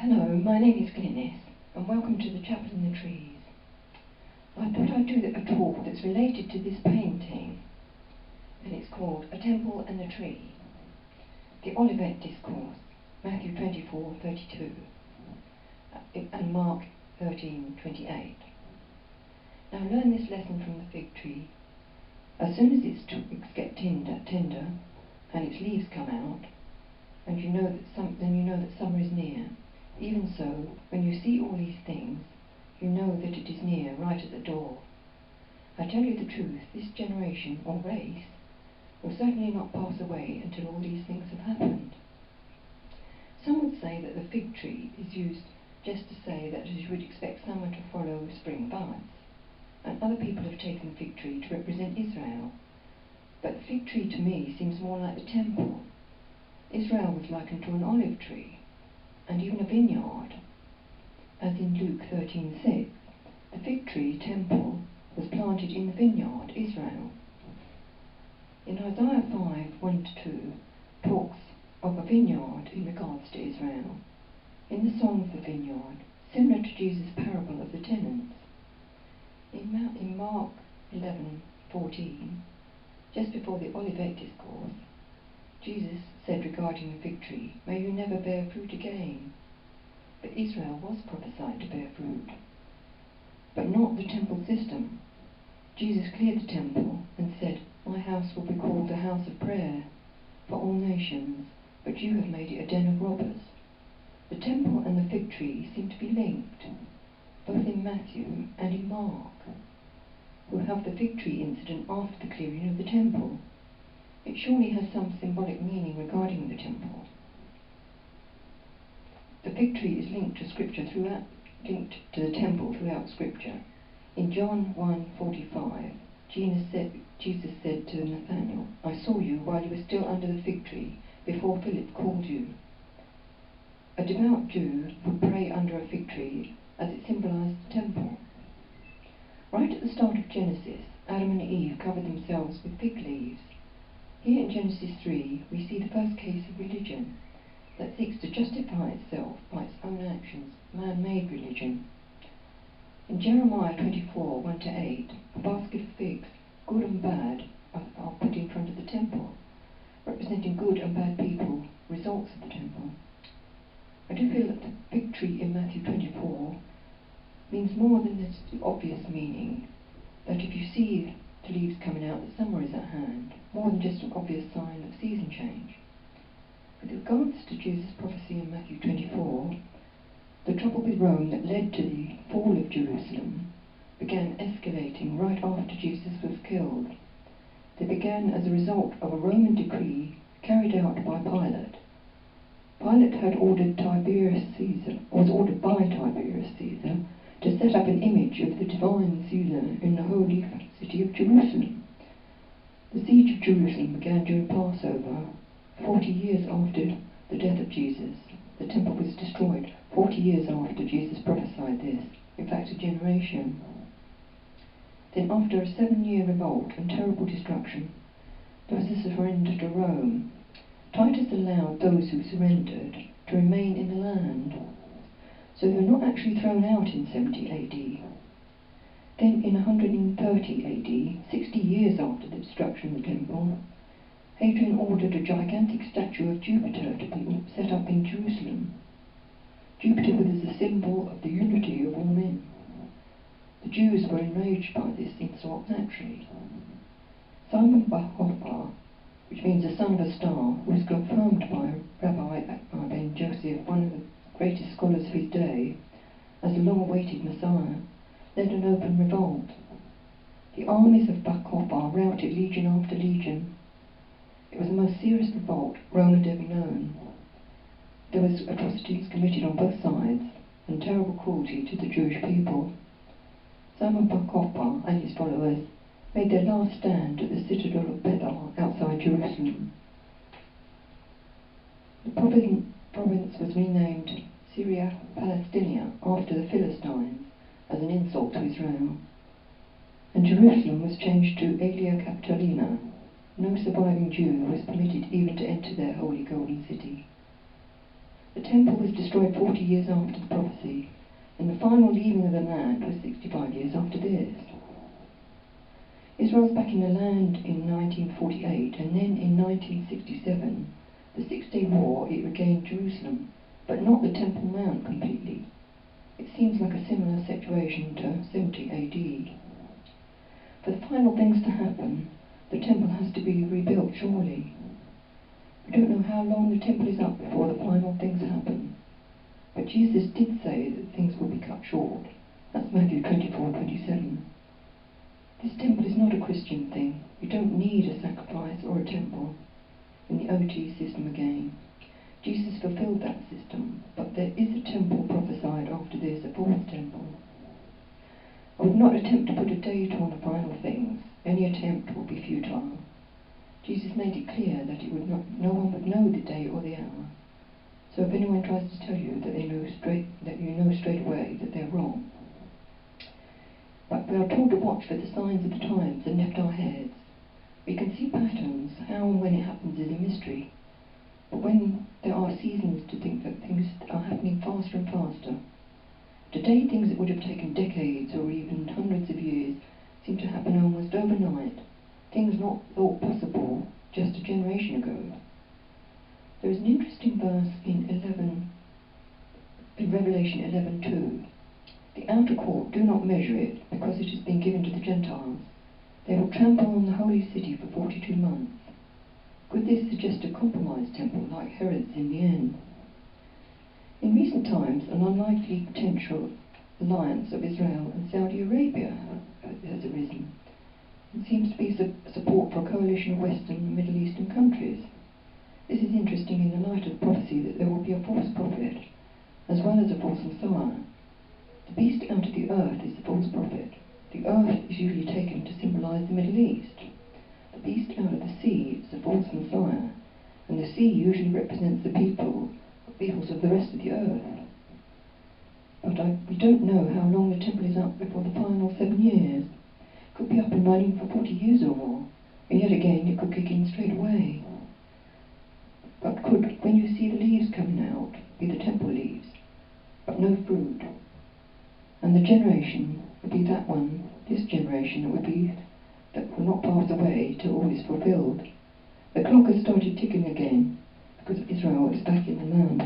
Hello, my name is Glynis, and welcome to the Chapel in the Trees. I thought I'd do a talk that's related to this painting, and it's called A Temple and a Tree. The Olivet Discourse, Matthew 24:32, and Mark 13:28. Now learn this lesson from the fig tree. As soon as its twigs get tender and its leaves come out, and you know that summer is near. Even so, when you see all these things, you know that it is near, right at the door. I tell you the truth, this generation, or race, will certainly not pass away until all these things have happened. Some would say that the fig tree is used just to say that as you would expect summer to follow spring buds, and other people have taken the fig tree to represent Israel. But the fig tree to me seems more like the temple. Israel was likened to an olive tree, and even a vineyard. As in Luke 13:6, the fig tree temple was planted in the vineyard, Israel. In Isaiah 5:1-2 talks of a vineyard in regards to Israel. In the song of the vineyard, similar to Jesus' parable of the tenants. In Mark 11:14, just before the Olivet Discourse, Jesus said regarding the fig tree, "May you never bear fruit again." But Israel was prophesied to bear fruit, but not the temple system. Jesus cleared the temple and said, "My house will be called a house of prayer for all nations, but you have made it a den of robbers." The temple and the fig tree seem to be linked, both in Matthew and in Mark, who have the fig tree incident after the clearing of the temple. It surely has some symbolic meaning regarding the temple. The fig tree is linked to the temple throughout Scripture. In John 1:45, Jesus said to Nathanael, "I saw you while you were still under the fig tree, before Philip called you." A devout Jew would pray under a fig tree as it symbolized the temple. Right at the start of Genesis, Adam and Eve covered themselves with fig leaves. Here in Genesis 3, we see the first case of religion that seeks to justify itself by its own actions, man-made religion. In Jeremiah 24:1-8, a basket of figs, good and bad, are put in front of the temple, representing good and bad people, results of the temple. I do feel that the fig tree in Matthew 24 means more than the obvious meaning, that if you see the leaves coming out, that summer is at hand, more than just an obvious sign of season change. With regards to Jesus' prophecy in Matthew 24, the trouble with Rome that led to the fall of Jerusalem began escalating right after Jesus was killed. They began as a result of a Roman decree carried out by Pilate. Pilate was ordered by Tiberius Caesar to set up an image of the divine Caesar in the holy city of Jerusalem. The siege of Jerusalem began during Passover, 40 years after the death of Jesus. The temple was destroyed 40 years after Jesus prophesied this, in fact a generation. Then after a 7-year revolt and terrible destruction, there was a surrender to Rome. Titus allowed those who surrendered to remain in the land, so they were not actually thrown out in 70 AD. Then in 130 AD, 60 years after the destruction of the temple, Hadrian ordered a gigantic statue of Jupiter to be set up in Jerusalem. Jupiter was a symbol of the unity of all men. The Jews were enraged by this insult naturally. Simon Bar Kokhba, which means the son of a star, who was confirmed by Rabbi Akbar ben Joseph, one of the greatest scholars of his day, as the long-awaited Messiah, led an open revolt. The armies of Bar Kokhba routed legion after legion. It was the most serious revolt Rome had ever known. There was atrocities committed on both sides, and terrible cruelty to the Jewish people. Simon Bar Kokhba and his followers made their last stand at the citadel of Bethel outside Jerusalem. The province was renamed Syria Palestinia after the Philistines as an insult to Israel, and Jerusalem was changed to Aelia Capitolina. No surviving Jew was permitted even to enter their holy golden city. The temple was destroyed 40 years after the prophecy, and the final leaving of the land was 65 years after this. Israel's back in the land in 1948, and then in 1967, the Six-Day War, it regained Jerusalem, but not the Temple Mount completely. It seems like a similar situation to 70 AD. For the final things to happen, the temple has to be rebuilt, surely. We don't know how long the temple is up before the final things happen. But Jesus did say that things will be cut short. That's Matthew 24:27. This temple is not a Christian thing. You don't need a sacrifice or a temple. In the OT system again, Jesus fulfilled that system, but there is a temple prophesied after this, a fourth temple. I would not attempt to put a date on the final things. Any attempt will be futile. Jesus made it clear that no one would know the day or the hour. So if anyone tries to tell you that you know straight away that they're wrong. But we are told to watch for the signs of the times and lift our heads. We can see patterns. How and when it happens is a mystery. But when there are seasons to think that things are happening faster and faster. Today, things that would have taken decades or even hundreds of years seem to happen almost overnight. Things not thought possible just a generation ago. There is an interesting verse in Revelation 11:2. The outer court, do not measure it, because it has been given to the Gentiles. They will trample on the holy city for 42 months. Could this suggest a compromised temple like Herod's in the end? In recent times, an unlikely potential alliance of Israel and Saudi Arabia has arisen. It seems to be support for a coalition of Western and Middle Eastern countries. This is interesting in the light of the prophecy that there will be a false prophet, as well as a false Messiah. The beast out of the earth is the false prophet. The earth is usually taken to symbolize the Middle East. The beast out of the sea is the false Messiah, and the sea usually represents the peoples of the rest of the earth. But we don't know how long the temple is up before the final 7 years. It could be up and running for 40 years or more, and yet again it could kick in straight away. But could, when you see the leaves coming out, be the temple leaves, but no fruit? And the generation would be that one, this generation that will not pass away till all is fulfilled. The clock has started ticking again, because Israel is back in the land.